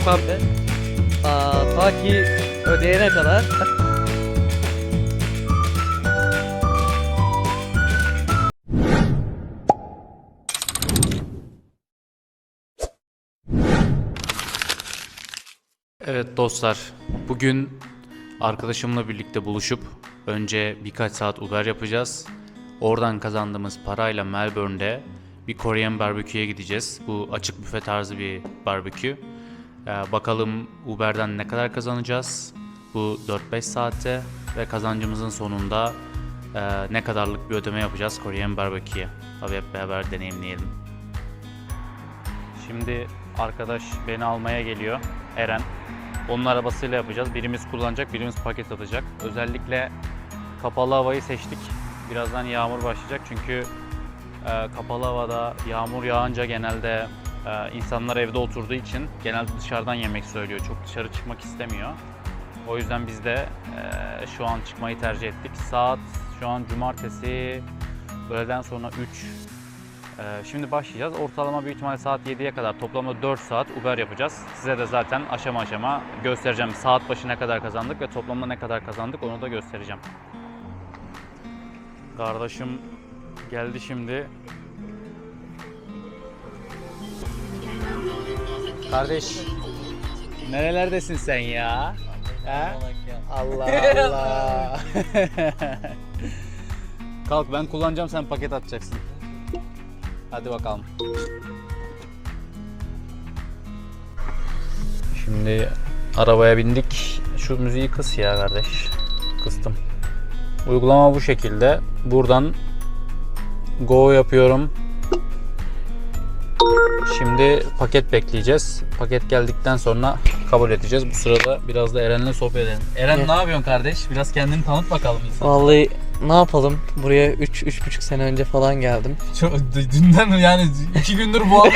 çıkmam ben. Ta ki ödeyene kadar. Evet dostlar, bugün arkadaşımla birlikte buluşup önce birkaç saat Uber yapacağız. Oradan kazandığımız parayla Melbourne'de bir Korean barbeküye gideceğiz. Bu açık büfe tarzı bir barbekü. Bakalım Uber'den ne kadar kazanacağız bu 4-5 saatte ve kazancımızın sonunda ne kadarlık bir ödeme yapacağız Korean barbeküye. Tabii hep beraber deneyimleyelim. Şimdi arkadaş beni almaya geliyor, Eren. Onun arabasıyla yapacağız. Birimiz kullanacak, birimiz paket atacak. Özellikle kapalı havayı seçtik. Birazdan yağmur başlayacak çünkü kapalı havada yağmur yağınca genelde insanlar evde oturduğu için genelde dışarıdan yemek söylüyor. Çok dışarı çıkmak istemiyor. O yüzden biz de şu an çıkmayı tercih ettik. Saat şu an cumartesi, öğleden sonra 3. Şimdi başlayacağız. Ortalama büyük ihtimalle saat 7'ye kadar toplamda 4 saat Uber yapacağız. Size de zaten aşama aşama göstereceğim. Saat başı ne kadar kazandık ve toplamda ne kadar kazandık onu da göstereceğim. Kardeşim geldi şimdi. Kardeş, nerelerdesin sen ya? Ha? Allah Allah. Kalk, ben kullanacağım, sen paket atacaksın. Hadi bakalım. Şimdi arabaya bindik. Şu müziği kıs ya kardeş. Kıstım. Uygulama bu şekilde. Buradan go yapıyorum. Şimdi paket bekleyeceğiz. Paket geldikten sonra kabul edeceğiz. Bu sırada biraz da Eren'le sohbet edelim. Eren, ne yapıyorsun kardeş? Biraz kendini tanıt bakalım insan. Vallahi ne yapalım? Buraya 3,5 sene önce falan geldim. Çok, dünden yani 2 gündür bu abi.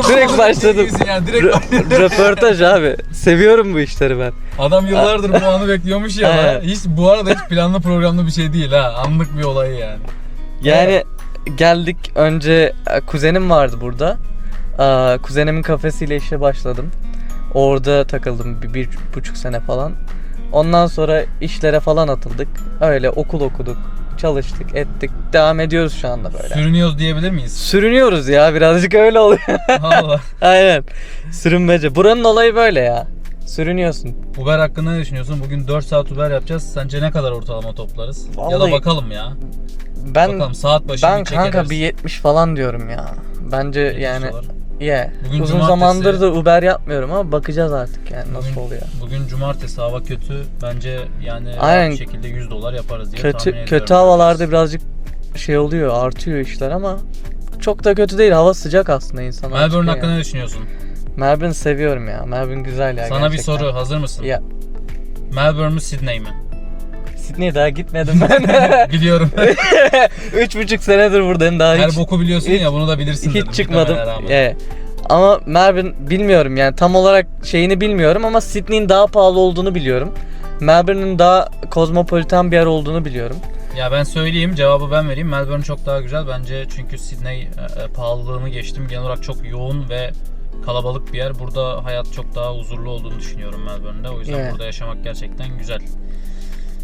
direkt başladım. Yani direkt Röportaj abi. Seviyorum bu işleri ben. adam yıllardır bu anı bekliyormuş ya. Hiç bu arada hiç planlı programlı bir şey değil ha. Anlık bir olay yani. Yani geldik, önce kuzenim vardı burada. Kuzenimin kafesiyle işe başladım. Orada takıldım bir buçuk sene falan. Ondan sonra işlere falan atıldık. Öyle okul okuduk, çalıştık, ettik. Devam ediyoruz şu anda böyle. Sürünüyoruz diyebilir miyiz? Sürünüyoruz ya, birazcık öyle oluyor. Allah. Aynen. Sürünmece. Buranın olayı böyle ya. Sürünüyorsun. Uber hakkında ne düşünüyorsun? Bugün 4 saat Uber yapacağız. Sence ne kadar ortalama toplarız? Ya da Vallahi bakalım ya. Ben Bakalım saat başı ben bir çek kanka ederiz. bir 70 falan diyorum ya. Bence 70 yani dolar. Uzun Bugün cumartesi. zamandır da Uber yapmıyorum ama bakacağız artık yani nasıl oluyor. Bugün cumartesi, hava kötü. Bence yani Aynen. bir şekilde 100 dolar yaparız diye tahmin ediyorum. Kötü havalarda birazcık şey oluyor, artıyor işler ama çok da kötü değil. Hava sıcak aslında, insanlar. Melbourne hakkında ne düşünüyorsun? Melbourne seviyorum ya. Melbourne güzel ya. Sana gerçekten. bir soru, hazır mısın? Ya. Melbourne mü, Sydney mi? Sydney'e daha gitmedim ben. Biliyorum. 3,5 senedir buradayım, daha Her hiç boku biliyorsun ya, bunu da bilirsin dedim. hiç çıkmadım. Muhtemelen rağmen. Evet. Ama Melbourne bilmiyorum yani, tam olarak şeyini bilmiyorum ama Sydney'in daha pahalı olduğunu biliyorum. Melbourne'ın daha kozmopolitan bir yer olduğunu biliyorum. Ya ben söyleyeyim, cevabı ben vereyim. Melbourne çok daha güzel bence, çünkü Sydney pahalılığını geçtim. Genel olarak çok yoğun ve kalabalık bir yer. Burada hayat çok daha huzurlu olduğunu düşünüyorum Melbourne'de. O yüzden Evet. burada yaşamak gerçekten güzel.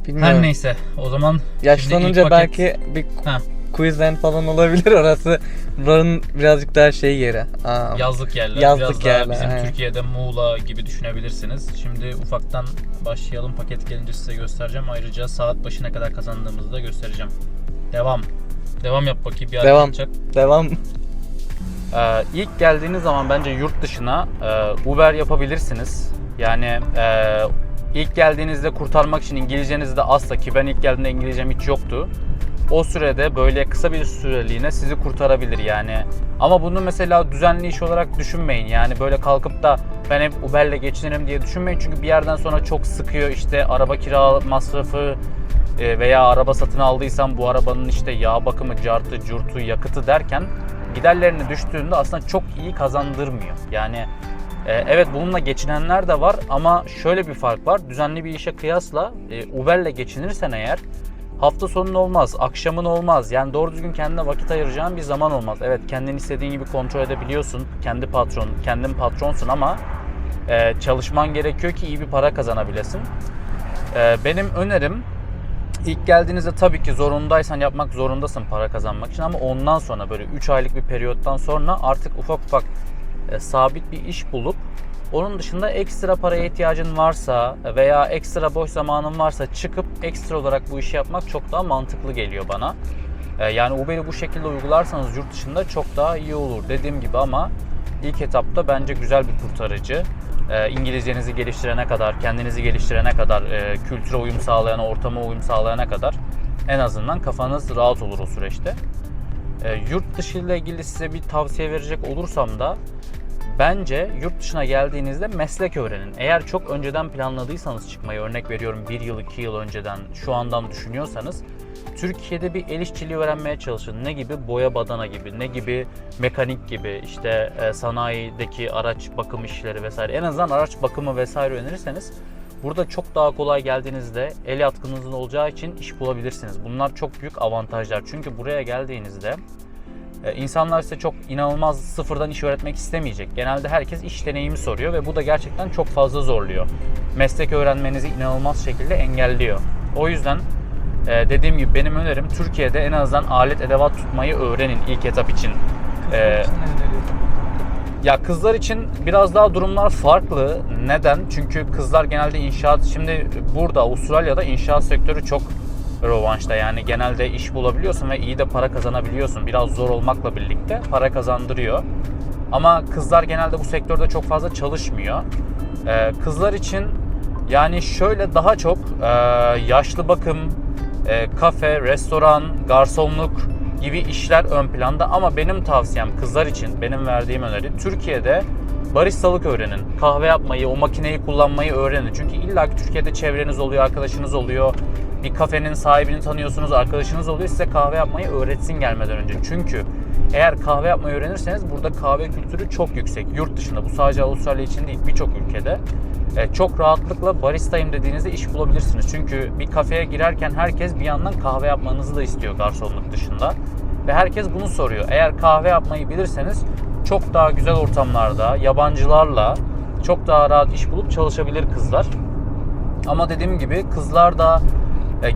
Bilmiyorum. Her neyse, o zaman Yaşlanınca şimdi ilk paket- belki bir Ha. Queensland falan olabilir orası. Buranın birazcık daha şey yeri. yazlık yerler. Yazlık Biraz daha yerler, bizim aynen. Türkiye'de Muğla gibi düşünebilirsiniz. Şimdi ufaktan başlayalım. Paket gelince size göstereceğim. Ayrıca saat başı ne kadar kazandığımızı da göstereceğim. Devam. Devam yap bakayım. Bir Devam. yapacak. Devam. İlk geldiğiniz zaman bence yurt dışına Uber yapabilirsiniz. Yani ilk geldiğinizde kurtarmak için İngilizceniz de azsa, ki ben ilk geldiğimde İngilizcem hiç yoktu. O sürede böyle kısa bir süreliğine sizi kurtarabilir yani. Ama bunu mesela düzenli iş olarak düşünmeyin. Yani böyle kalkıp da ben hep Uber'le geçinirim diye düşünmeyin. Çünkü bir yerden sonra çok sıkıyor. İşte araba kira masrafı veya araba satın aldıysan bu arabanın işte yağ bakımı, cartı, curtu, yakıtı derken giderlerini düştüğünde aslında çok iyi kazandırmıyor. Yani evet, bununla geçinenler de var ama şöyle bir fark var. Düzenli bir işe kıyasla Uber'le geçinirsen eğer hafta sonun olmaz, akşamın olmaz. Yani doğru düzgün kendine vakit ayıracağın bir zaman olmaz. Evet, kendini istediğin gibi kontrol edebiliyorsun. Kendin patronsun ama çalışman gerekiyor ki iyi bir para kazanabilesin. Benim önerim, İlk geldiğinizde tabii ki zorundaysan yapmak zorundasın para kazanmak için ama ondan sonra böyle 3 aylık bir periyottan sonra artık ufak ufak sabit bir iş bulup onun dışında ekstra paraya ihtiyacın varsa veya ekstra boş zamanın varsa çıkıp ekstra olarak bu işi yapmak çok daha mantıklı geliyor bana. Yani Uber'i bu şekilde uygularsanız yurt dışında çok daha iyi olur dediğim gibi ama ilk etapta bence güzel bir kurtarıcı. İngilizcenizi geliştirene kadar, kendinizi geliştirene kadar, kültüre uyum sağlayana, ortama uyum sağlayana kadar en azından kafanız rahat olur o süreçte. Yurt dışı ile ilgili size bir tavsiye verecek olursam da bence yurt dışına geldiğinizde meslek öğrenin. Eğer çok önceden planladıysanız çıkmayı, örnek veriyorum 1 yıl 2 yıl önceden şu andan düşünüyorsanız Türkiye'de bir el işçiliği öğrenmeye çalışın. Ne gibi? Boya badana gibi, ne gibi? Mekanik gibi, işte sanayideki araç bakım işleri vesaire. En azından araç bakımı vesaire öğrenirseniz burada çok daha kolay geldiğinizde el yatkınlığınızın olacağı için iş bulabilirsiniz. Bunlar çok büyük avantajlar. Çünkü buraya geldiğinizde insanlar size çok inanılmaz sıfırdan iş öğretmek istemeyecek. Genelde herkes iş deneyimi soruyor ve bu da gerçekten çok fazla zorluyor. Meslek öğrenmenizi inanılmaz şekilde engelliyor. O yüzden dediğim gibi benim önerim Türkiye'de en azından alet edevat tutmayı öğrenin ilk etap için. Ya kızlar için biraz daha durumlar farklı. Neden? Çünkü kızlar genelde inşaat, şimdi burada Avustralya'da inşaat sektörü çok rövanşta. Yani genelde iş bulabiliyorsun ve iyi de para kazanabiliyorsun. Biraz zor olmakla birlikte para kazandırıyor. Ama kızlar genelde bu sektörde çok fazla çalışmıyor. Kızlar için yani şöyle daha çok yaşlı bakım, kafe, restoran, garsonluk gibi işler ön planda ama benim tavsiyem kızlar için, benim verdiğim öneri Türkiye'de baristalık öğrenin. Kahve yapmayı, o makineyi kullanmayı öğrenin. Çünkü illaki Türkiye'de çevreniz oluyor, arkadaşınız oluyor. Bir kafenin sahibini tanıyorsunuz, arkadaşınız oluyor. Size kahve yapmayı öğretsin gelmeden önce. Çünkü eğer kahve yapmayı öğrenirseniz burada kahve kültürü çok yüksek. Yurt dışında, bu sadece Avustralya için değil, birçok ülkede. Çok rahatlıkla baristayım dediğinizde iş bulabilirsiniz. Çünkü bir kafeye girerken herkes bir yandan kahve yapmanızı da istiyor garsonluk dışında. Ve herkes bunu soruyor. Eğer kahve yapmayı bilirseniz çok daha güzel ortamlarda, yabancılarla çok daha rahat iş bulup çalışabilir kızlar. Ama dediğim gibi kızlar da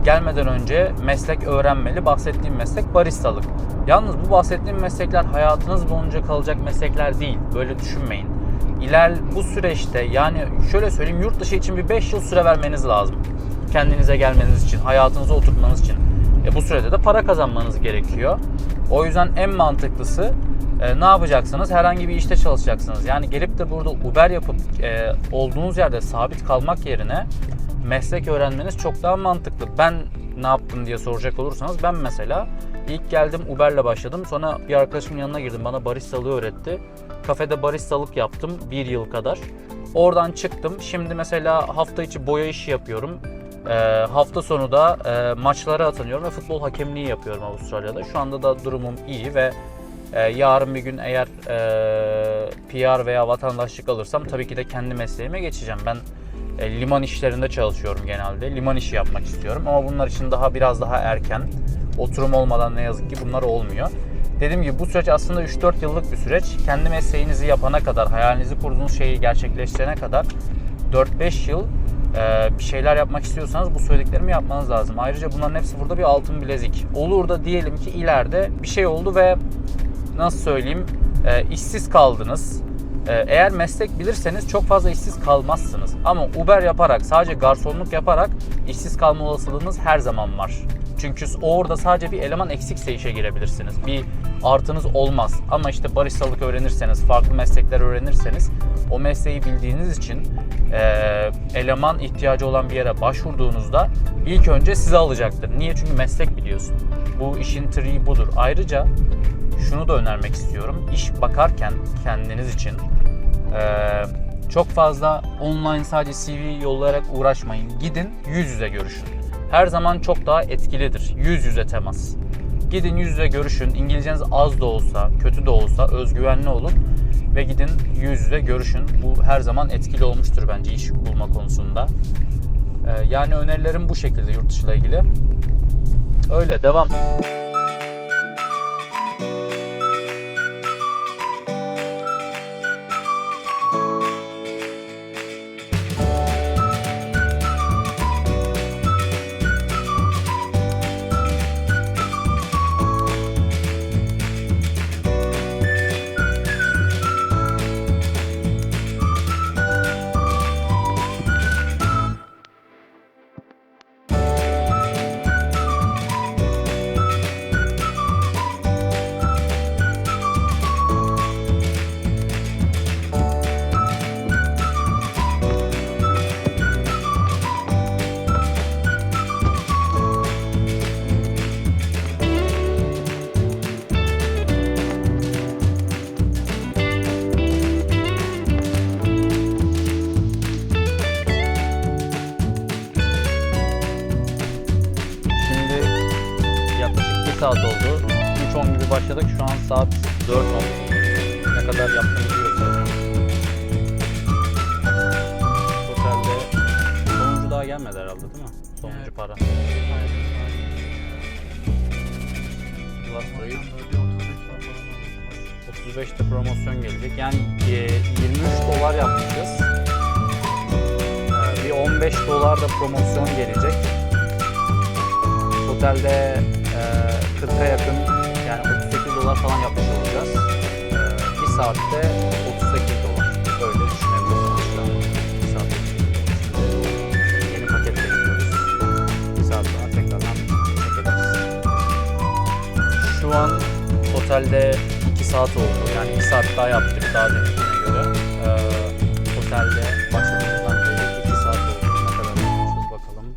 gelmeden önce meslek öğrenmeli. Bahsettiğim meslek baristalık. Yalnız bu bahsettiğim meslekler hayatınız boyunca kalacak meslekler değil. Böyle düşünmeyin. Bu süreçte yani şöyle söyleyeyim, yurt dışı için bir 5 yıl süre vermeniz lazım. Kendinize gelmeniz için, hayatınızı oturtmanız için. Bu sürede de para kazanmanız gerekiyor. O yüzden en mantıklısı ne yapacaksınız? Herhangi bir işte çalışacaksınız. Yani gelip de burada Uber yapıp olduğunuz yerde sabit kalmak yerine meslek öğrenmeniz çok daha mantıklı. Ben ne yaptım diye soracak olursanız ben mesela ilk geldim Uber'le başladım. Sonra bir arkadaşımın yanına girdim. Bana baristalığı öğretti. Kafede baristalık yaptım 1 yıl kadar. Oradan çıktım. Şimdi mesela hafta içi boya işi yapıyorum. Hafta sonu da maçlara atanıyorum ve futbol hakemliği yapıyorum Avustralya'da. Şu anda da durumum iyi ve yarın bir gün eğer PR veya vatandaşlık alırsam tabii ki de kendi mesleğime geçeceğim. Ben liman işlerinde çalışıyorum genelde. Liman işi yapmak istiyorum ama bunlar için biraz daha erken. Oturum olmadan ne yazık ki bunlar olmuyor. Dediğim gibi bu süreç aslında 3-4 yıllık bir süreç. Kendi mesleğinizi yapana kadar, hayalinizi kurduğunuz şeyi gerçekleştirene kadar 4-5 yıl bir şeyler yapmak istiyorsanız bu söylediklerimi yapmanız lazım. Ayrıca bunların hepsi burada bir altın bilezik. Olur da diyelim ki ileride bir şey oldu ve nasıl söyleyeyim işsiz kaldınız. Eğer meslek bilirseniz çok fazla işsiz kalmazsınız. Ama Uber yaparak, sadece garsonluk yaparak işsiz kalma olasılığınız her zaman var. Çünkü orada sadece bir eleman eksikse işe girebilirsiniz. Bir artınız olmaz. Ama işte baristalık öğrenirseniz, farklı meslekler öğrenirseniz o mesleği bildiğiniz için eleman ihtiyacı olan bir yere başvurduğunuzda ilk önce sizi alacaktır. Niye? Çünkü meslek biliyorsun. Bu işin triği budur. Ayrıca şunu da önermek istiyorum. İş bakarken kendiniz için çok fazla online sadece CV yollayarak uğraşmayın. Gidin yüz yüze görüşün. Her zaman çok daha etkilidir. Yüz yüze temas. Gidin yüz yüze görüşün. İngilizceniz az da olsa, kötü de olsa özgüvenli olun ve gidin yüz yüze görüşün. Bu her zaman etkili olmuştur bence iş bulma konusunda. Yani önerilerim bu şekilde yurt dışı ile ilgili. Öyle devam. Şimdi yaklaşık 1 saat oldu. 3:10 gibi başladık. Şu an saat 4:10. Ne kadar yaptığımızı göstereceğim. Otelde sonuncu daha gelmedi herhalde değil mi? Sonuncu para. Last rate 35'te promosyon gelecek. Yani 23 dolar yapmışız. Bir 15 dolar da promosyon gelecek. Otelde 40'a yakın, yani 38 dolar falan yapmış olacağız. Bir saatte 38 dolar. Öyle düşünebilirsiniz şu an. Bir saatte 38 dolar. Yeni paketle gidiyoruz. Bir saat sonra tekrardan çekeriz. Şu an otelde 2 saat oldu. Yani 1 saat daha yaptık daha deminkine göre. Otelde başladığımızdan beri 2 saat oldu. Ne kadar yapmışız bakalım.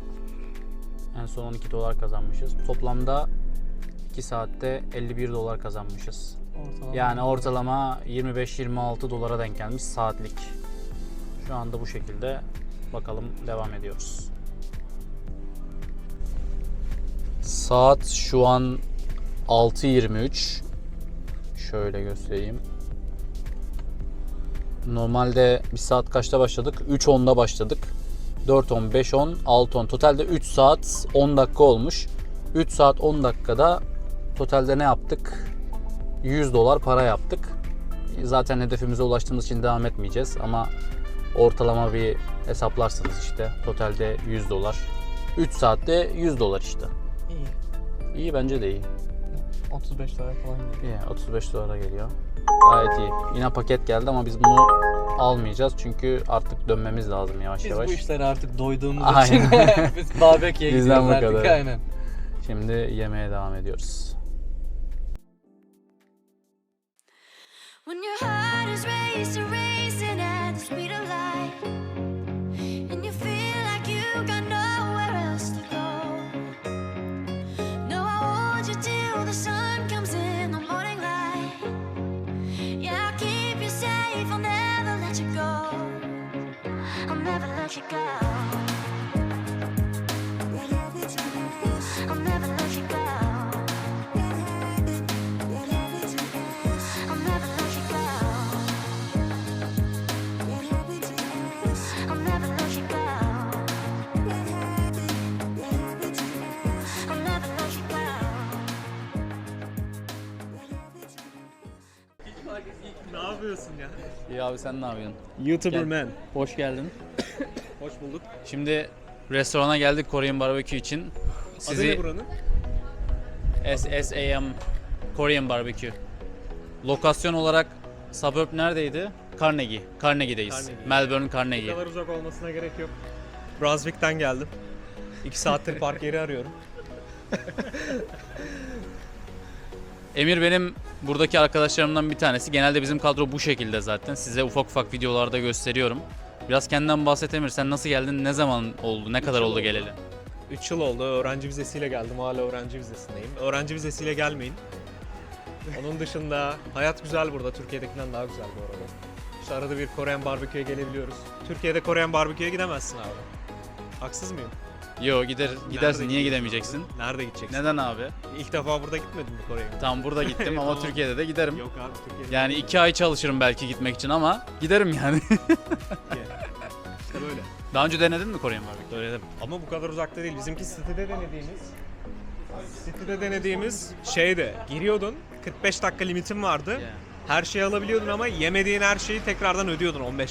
En son 12 dolar kazanmışız. Toplamda 2 saatte 51 dolar kazanmışız. Yani ortalama 25-26 dolara denk gelmiş saatlik. Şu anda bu şekilde. Bakalım, devam ediyoruz. Saat şu an 6:23. Şöyle göstereyim. Normalde bir saat kaçta başladık? 3:10'da başladık. 4:10, 5:10, 6:10. Totalde 3 saat 10 dakika olmuş. 3 saat 10 dakikada totalde ne yaptık? 100 dolar para yaptık. Zaten hedefimize ulaştığımız için devam etmeyeceğiz ama ortalama bir hesaplarsınız işte. Totalde 100 dolar. 3 saatte 100 dolar işte. İyi. İyi, bence de iyi. 35 dolar falan geliyor. İyi, 35 dolara geliyor. Gayet iyi. Yine paket geldi ama biz bunu almayacağız çünkü artık dönmemiz lazım yavaş Biz yavaş. bu işlere artık doyduğumuz Aynen. için biz barbeküye Bizden gidiyoruz bu artık. kadar. Aynen. Şimdi yemeğe devam ediyoruz. When your heart is racing at the speed of light, and you feel like you got nowhere else to go. No, I hold you till the sun comes in the morning light. Yeah, I'll keep you safe, I'll never let you go. I'll never let you go. I'll never let you go. I'll never let you go. I'll never let you go. I'll never let you go. Ne yapıyorsun ya? İyi abi, sen ne yapıyorsun? YouTuber Gel. man. Hoş geldin. Hoş bulduk. Şimdi restorana geldik Korean Barbecue için. Adı ne Sizi buranın? SSAM Korean Barbecue. Lokasyon olarak suburb neredeydi? Carnegie. Carnegie'deyiz. Carnegie. Melbourne Bu Carnegie. kadar uzak olmasına gerek yok. Brunswick'ten geldim. 2 saattir park yeri arıyorum. Emir benim buradaki arkadaşlarımdan bir tanesi. Genelde bizim kadro bu şekilde zaten. Size ufak ufak videolarda gösteriyorum. Biraz kendinden bahset Emir. Sen nasıl geldin? Ne zaman oldu? Ne kadar yıl oldu oldu. geleli? 3 yıl oldu. Öğrenci vizesiyle geldim. Hala öğrenci vizesindeyim. Öğrenci vizesiyle gelmeyin. Onun dışında hayat güzel burada. Türkiye'dekinden daha güzel bu arada. İşte arada bir Korean barbeküye gelebiliyoruz. Türkiye'de Korean barbeküye gidemezsin abi. Haksız mıyım? Yo, gidersin. Nerede Niye gidiyorsun gidemeyeceksin? abi? Nerede gideceksin? Neden abi? İlk defa burada gitmedim mi Kore'ye? Tam burada gittim ama Tamam. Türkiye'de de giderim. Yok abi Türkiye'de. Yani 2 ay çalışırım belki gitmek için ama giderim yani. İşte böyle. Daha önce denedin mi Korean barbecue? Söyledim. Ama bu kadar uzakta değil. Bizimki sitede denediğimiz City'de denediğimiz şeydi. Giriyordun, 45 dakika limitin vardı. Her şeyi alabiliyordun ama yemediğin her şeyi tekrardan ödüyordun $15.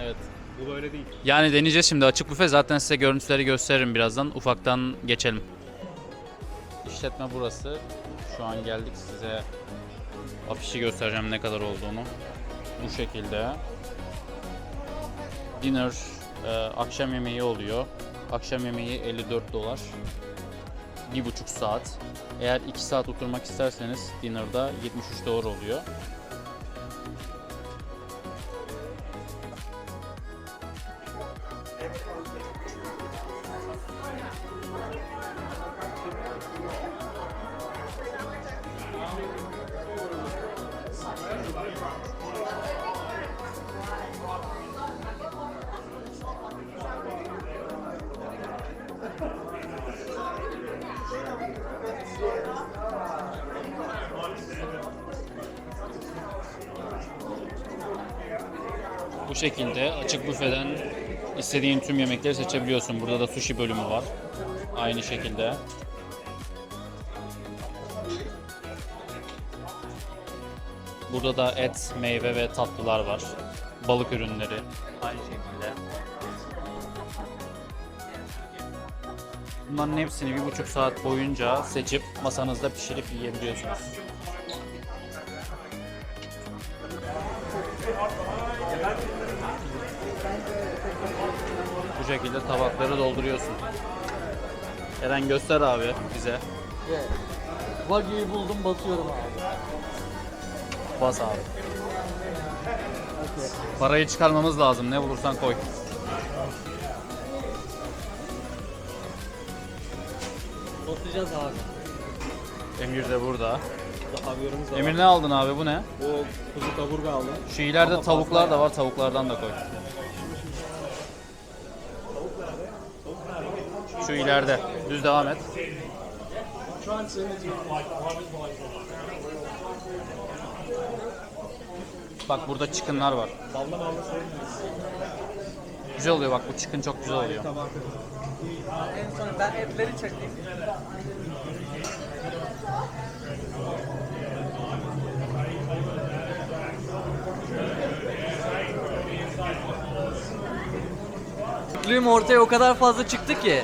Evet. Bu böyle değil. Yani deneyeceğiz şimdi açık büfe. Zaten size görüntüleri gösteririm birazdan. Ufaktan geçelim. İşletme burası. Şu an geldik, size afişi göstereceğim ne kadar olduğunu. Bu şekilde. Dinner, akşam yemeği oluyor. Akşam yemeği $54. 1,5 saat. Eğer 2 saat oturmak isterseniz dinner'da $73 oluyor. Bu şekilde açık büfeden istediğin tüm yemekleri seçebiliyorsun. Burada da sushi bölümü var. Aynı şekilde. Burada da et, meyve ve tatlılar var. Balık ürünleri. Aynı şekilde. Bunların hepsini 1,5 saat boyunca seçip masanızda pişirip yiyebiliyorsunuz. Bu şekilde tabakları dolduruyorsun. Eren göster abi bize. Wagyu'yu buldum, basıyorum abi. Bas abi. Parayı çıkarmamız lazım. Ne bulursan koy. Basacağız abi. Emir de burada. Havyarımız da var. Emir ne aldın abi, bu ne? Bu kuzu kaburga aldım. Şu ileride Ama tavuklar fazla da var. Tavuklardan da koy. Şu ileride. Düz devam et. Bak burada chicken'lar var. Baldan aldı Güzel oluyor bak, bu chicken çok güzel oluyor. En son ben etleri çekeyim. Mutluyum, ortaya o kadar fazla çıktı ki.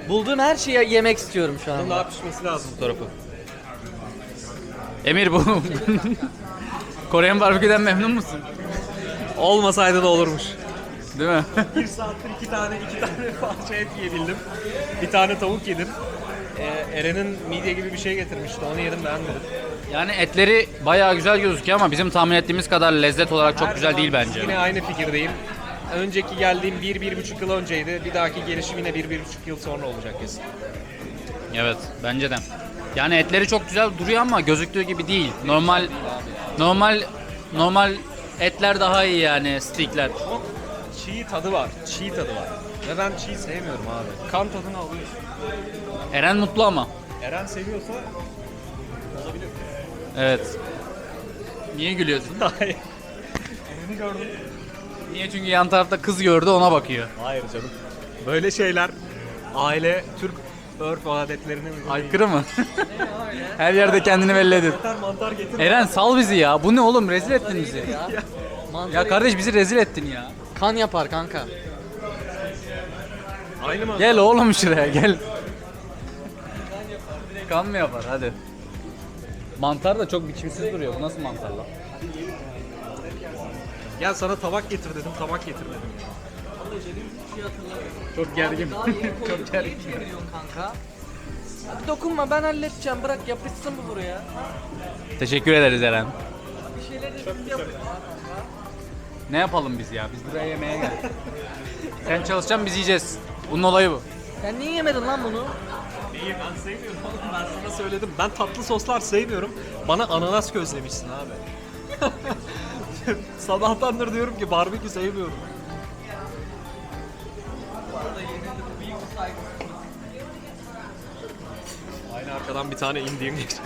Bulduğum her şeyi yemek istiyorum şu Bunun an. daha pişmesi lazım bu tarafı. Emir bu. Korean barbeküden memnun musun? Olmasaydı da olurmuş. Değil mi? 1 saattir iki tane parça et yiyebildim. Bir tane tavuk yedim. Eren'in midye gibi bir şey getirmişti. Onu yedim, beğenmedim. Yani etleri bayağı güzel gözüküyor ama bizim tahmin ettiğimiz kadar lezzet olarak çok Her güzel zaman değil bence. Yine aynı fikirdeyim. Önceki geldiğim 1-1,5 yıl önceydi. Bir dahaki gelişim yine 1-1,5 yıl sonra olacak kesin. Evet, bence de. Yani etleri çok güzel duruyor ama gözüktüğü gibi değil. Normal etler daha iyi yani, steakler. Çok çiğ tadı var. Çiğ tadı var. Ve ben çiğ sevmiyorum abi. Kan tadını alıyorsun. Eren mutlu ama. Eren seviyorsa olabilir. Evet. Niye gülüyorsun? Hayır. Eren'i gördüm. Niye? Çünkü yan tarafta kız gördü, ona bakıyor. Hayır canım. Böyle şeyler aile Türk örf ve adetlerine uygun değil. Aykırı mı? Her yerde kendini belli edin. Yeter mantar getir. Eren sal bizi ya. Bu ne oğlum? Rezil ettin bizi. Mantar Ya kardeş, bizi rezil ettin ya. kan yapar kanka. Aynı mantar. Gel oğlum şuraya gel. Kan mı yapar? Hadi. Mantar da çok biçimsiz duruyor. Bu nasıl mantar lan? Gel sana tabak getir dedim, tabak getirmedim. Çok gergin. Çok gergin. Kanka. Hadi dokunma, ben halledeceğim. Bırak yapışsın bu buraya. Teşekkür ederiz Eren. Bir şeyleri biz yapıyoruz. Ne yapalım biz ya? Biz buraya yemeğe geldik. Sen çalışacaksın, biz yiyeceğiz. Bunun olayı bu. Sen niye yemedin lan bunu? İyi, ben sevmiyorum oğlum, ben sana söyledim. Ben tatlı soslar sevmiyorum. Bana ananas közlemişsin abi. Sabahtandır diyorum ki barbekü sevmiyorum. Aynı arkadan bir tane Indian geçti.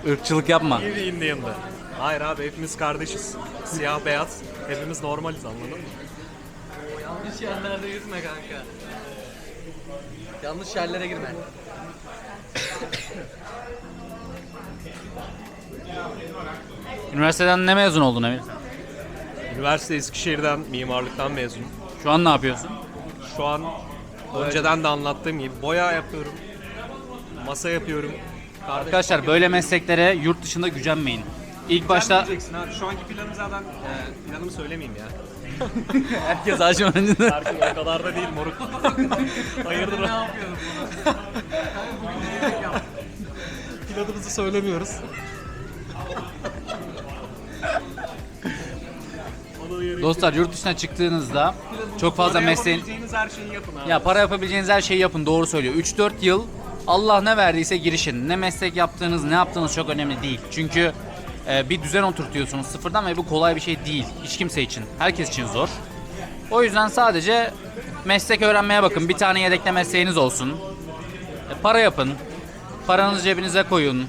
Irkçılık yapma. İyi bir Indian'dı. Hayır abi, hepimiz kardeşiz. Siyah beyaz. Hepimiz normaliz, anladın mı? Yanlış yerlerde yüzme kanka. Yanlış yerlere girme. Üniversiteden ne mezun oldun Emir? Üniversite Eskişehir'den mimarlıktan mezunum. Şu an ne yapıyorsun? Şu an önceden de anlattığım gibi boya yapıyorum. Masa yapıyorum. Arkadaşlar böyle mesleklere yurt dışında gücenmeyin. İlk başta Diyeceksin abi. Şu anki planım zaten planımı söylemeyeyim ya. herkes ağacın önünde. Herkes o kadar da değil moruk. Hayırdır? Ne yapıyorum? Planımızı söylemiyoruz. Dostlar yurt dışına çıktığınızda çok fazla mesleğin... Yapabileceğiniz her şeyi yapın abi. Ya para yapabileceğiniz her şeyi yapın, doğru söylüyor. 3-4 yıl Allah ne verdiyse girişin. Ne meslek yaptığınız, ne yaptığınız çok önemli değil. Çünkü bir düzen oturtuyorsunuz sıfırdan ve bu kolay bir şey değil. Hiç kimse için, herkes için zor. O yüzden sadece meslek öğrenmeye bakın. Bir tane yedekte mesleğiniz olsun. Para yapın. Paranızı cebinize koyun.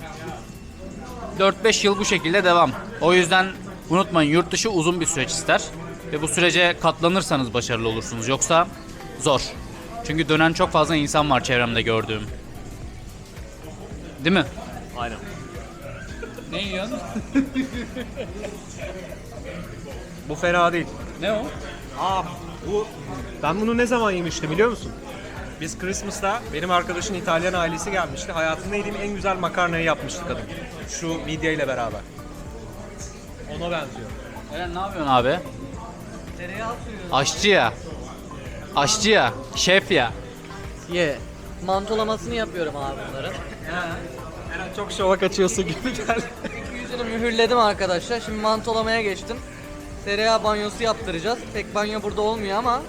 4-5 yıl bu şekilde devam. O yüzden unutmayın, yurt dışı uzun bir süreç ister. Ve bu sürece katlanırsanız başarılı olursunuz. Yoksa zor. Çünkü dönen çok fazla insan var çevremde gördüğüm. Değil mi? Aynen. Ne yiyorsun? Bu fena değil. Ne o? Ben bunu ne zaman yemiştim biliyor musun? Biz Christmas'ta benim arkadaşın İtalyan ailesi gelmişti. Hayatımda yediğim en güzel makarnayı yapmıştı kadın. Şu midye ile beraber. Ona benziyor. Eren ne yapıyorsun abi? Tereyağı sürüyoruz. Aşçı ya. Aşçı ya. Şef ya. Ye. Mantolamasını yapıyorum abi bunların. Eren çok şova kaçıyorsun gibi geldi. Yüzünü mühürledim arkadaşlar. Şimdi mantolamaya geçtim. Tereyağı banyosu yaptıracağız. Pek banyo burada olmuyor ama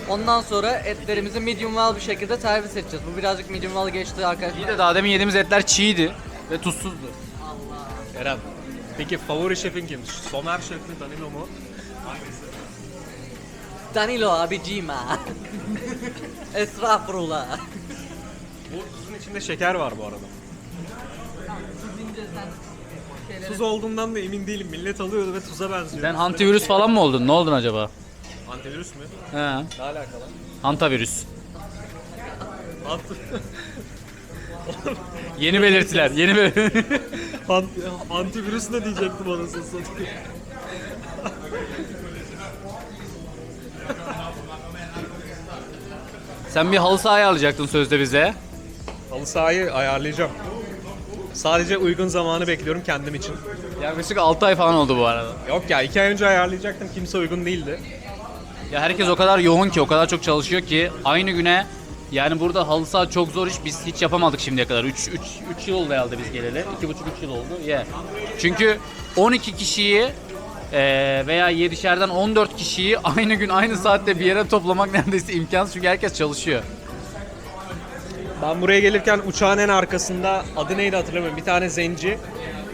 ondan sonra etlerimizi medium well bir şekilde servis edeceğiz. Bu birazcık medium well geçti arkadaşlar. İyi de daha demin yediğimiz etler çiğdi ve tuzsuzdu. Eren, peki favori şefin kim? Somer şef mi, Danilo mu? Danilo abicim ha. Estağfurullah. Bu tuzun içinde şeker var bu arada. Tuz olduğundan da emin değilim. Millet alıyordu ve tuza benziyor. Sen antivirüs falan mı oldun? Ne oldun acaba? Antivirüs mü? He. Ne alakalı? Hantavirüs. Ant- Yeni belirtiler. Yeni Antivirüs ne diyecektim anasını satayım. Sen bir halı saha ayarlayacaktın sözde bize. Halı sahayı ayarlayacağım. Sadece uygun zamanı bekliyorum kendim için. Yaklaşık 6 ay falan oldu bu arada. Yok ya 2 ay önce ayarlayacaktım, kimse uygun değildi. Ya herkes o kadar yoğun ki, o kadar çok çalışıyor ki aynı güne, yani burada halı saha çok zor iş. Biz hiç yapamadık şimdiye kadar. 3 yıl oldu herhalde biz geleli. 2,5-3 yıl oldu. Yeah. Çünkü 12 kişiyi veya 7'şerden 14 kişiyi aynı gün aynı saatte bir yere toplamak neredeyse imkansız, çünkü herkes çalışıyor. Ben buraya gelirken uçağın en arkasında, adı neydi hatırlamıyorum, bir tane zenci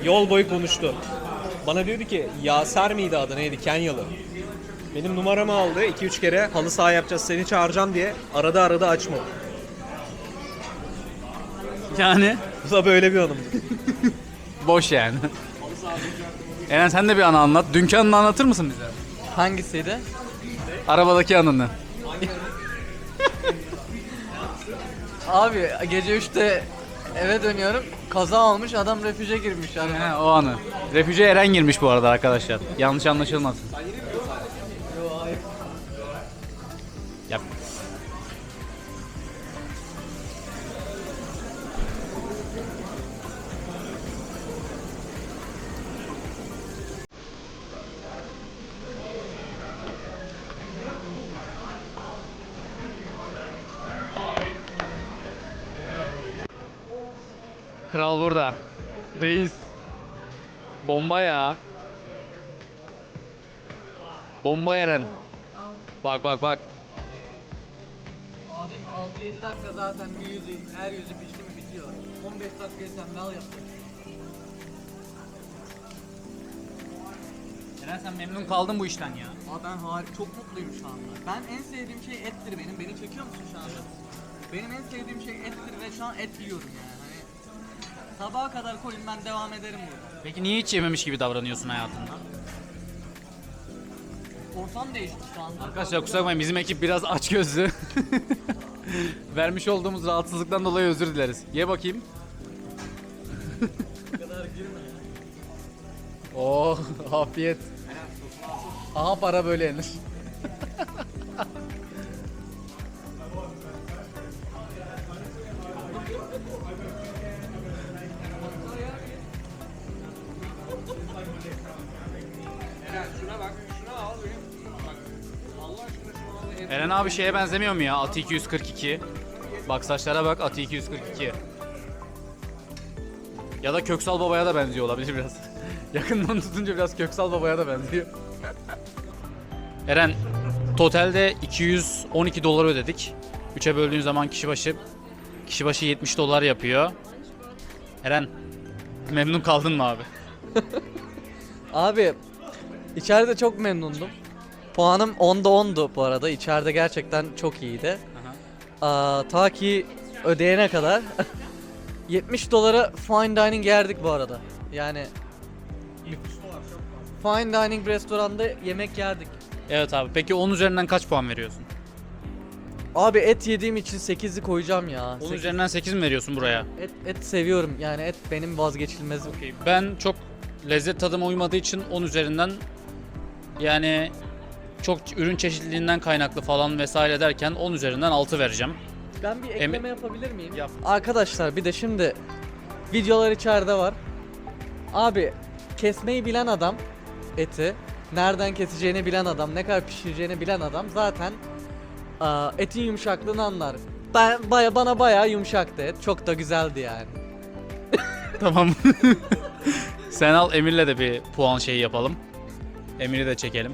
yol boyu konuştu. Bana diyordu ki Yaser miydi adı, neydi, Kenyalı. Benim numaramı aldı, 2-3 kere halı saha yapacağız seni çağıracağım diye aradı açmadı. Yani Bu da böyle bir anımdı. boş yani. Eren sen de bir anı anlat. Dünkü anını anlatır mısın bize? Hangisiydi? Arabadaki anını. Abi gece 3'te eve dönüyorum. Kaza olmuş, adam refüje girmiş. Yani. He, o anı. Refüje Eren girmiş bu arada arkadaşlar. Yanlış anlaşılmasın. Yap. Kral burada. Reis. Bomba ya. Bomba Eren. Bak. Abi 6-7 dakika zaten bir yüzü, her yüzü pişti mi bitiyor. 15 dakikaya sen al yaptın. Eren sen memnun kaldın bu işten ya. Abi ben çok mutluyum şu anda. Ben en sevdiğim şey ettir benim. Beni çekiyor musun şu anda? Benim en sevdiğim şey ettir ve şu an et yiyorum yani. Hani sabaha kadar koyun, ben devam ederim burada. Peki niye hiç yememiş gibi davranıyorsun hayatında? Ortam değişti şu anda. Arkadaşlar kusura bakmayın, bizim ekip biraz açgözlü. Vermiş olduğumuz rahatsızlıktan dolayı özür dileriz. Ye bakayım. Oh, afiyet. Aha para böyle yenir. Eren abi şeye benzemiyor mu ya? Ati 242. Bak saçlara bak, Ati 242. Ya da Köksal Baba'ya da benziyor olabilir biraz. Yakından tutunca biraz Köksal Baba'ya da benziyor. Eren, totalde 212 dolar ödedik. 3'e böldüğün zaman kişi başı 70 dolar yapıyor. Eren, memnun kaldın mı abi? Abi içeride çok memnundum. Puanım 10'da 10'du bu arada. İçeride gerçekten çok iyiydi. Ta ki ödeyene kadar 70 dolara fine dining yerdik bu arada. Yani fine dining restoranda yemek yerdik. Evet abi. Peki 10 üzerinden kaç puan veriyorsun? Abi et yediğim için 8'i koyacağım ya. 10 Sekiz- üzerinden 8 mi veriyorsun buraya? Et seviyorum. Yani et benim vazgeçilmezim. Ben çok lezzet tadıma uymadığı için 10 üzerinden, yani çok ürün çeşitliliğinden kaynaklı falan vesaire derken 10 üzerinden 6 vereceğim. Ben bir ekleme yapabilir miyim? Yap. Arkadaşlar bir de şimdi videolar içeride var. Abi kesmeyi bilen adam eti, nereden keseceğini bilen adam, ne kadar pişireceğini bilen adam zaten etin yumuşaklığını anlar. Bana bayağı yumuşaktı et. Çok da güzeldi yani. Tamam. Sen al, Emir'le de bir puan şeyi yapalım. Emir'i de çekelim.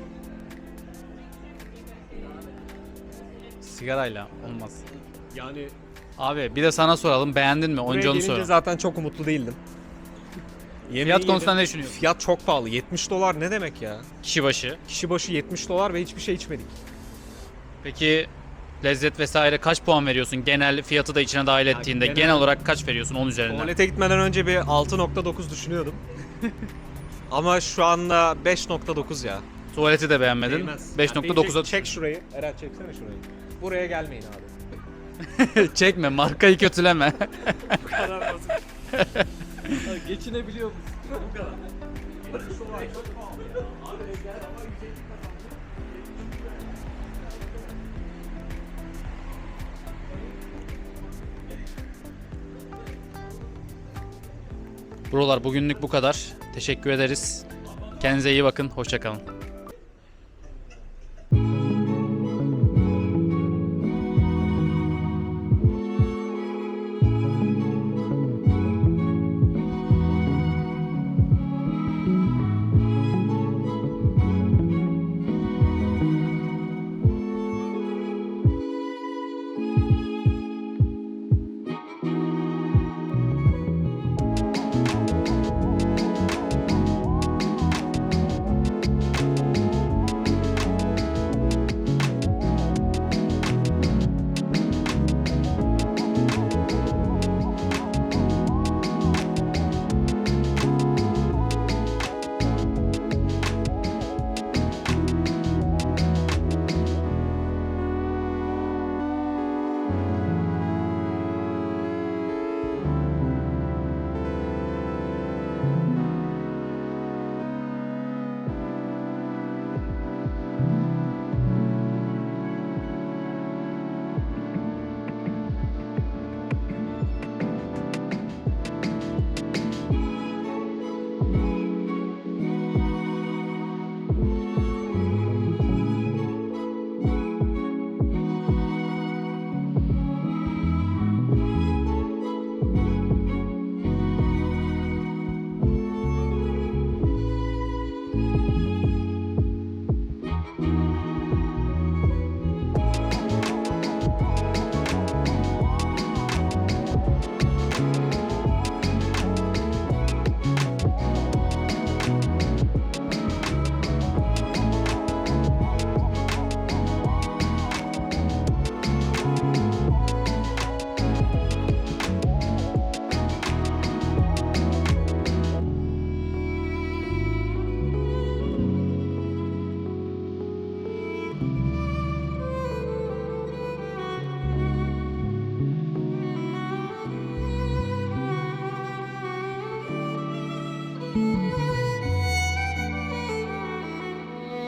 Sigarayla olmaz. Yani Abi bir de sana soralım, beğendin mi? buraya Önce onu gelince soralım. zaten çok umutlu değildim. Yemeği Fiyat konusunda yedim. ne düşünüyorsun? Fiyat çok pahalı. 70 dolar ne demek ya? Kişi başı. Kişi başı 70 dolar ve hiçbir şey içmedik. Peki lezzet vesaire kaç puan veriyorsun? Genel fiyatı da içine dahil ettiğinde genel- genel olarak kaç veriyorsun 10 üzerinden? Tuvalete gitmeden önce bir 6.9 düşünüyordum. Ama şu anda 5.9 ya. Tuvaleti de beğenmedin. Değmez. 5.9'a Yani çek şurayı. Eren çeksene şurayı. Buraya gelmeyin abi. çekme, markayı kötüleme. Geçinebiliyor musun? Buralar bugünlük bu kadar. Teşekkür ederiz. Kendinize iyi bakın. Hoşça kalın.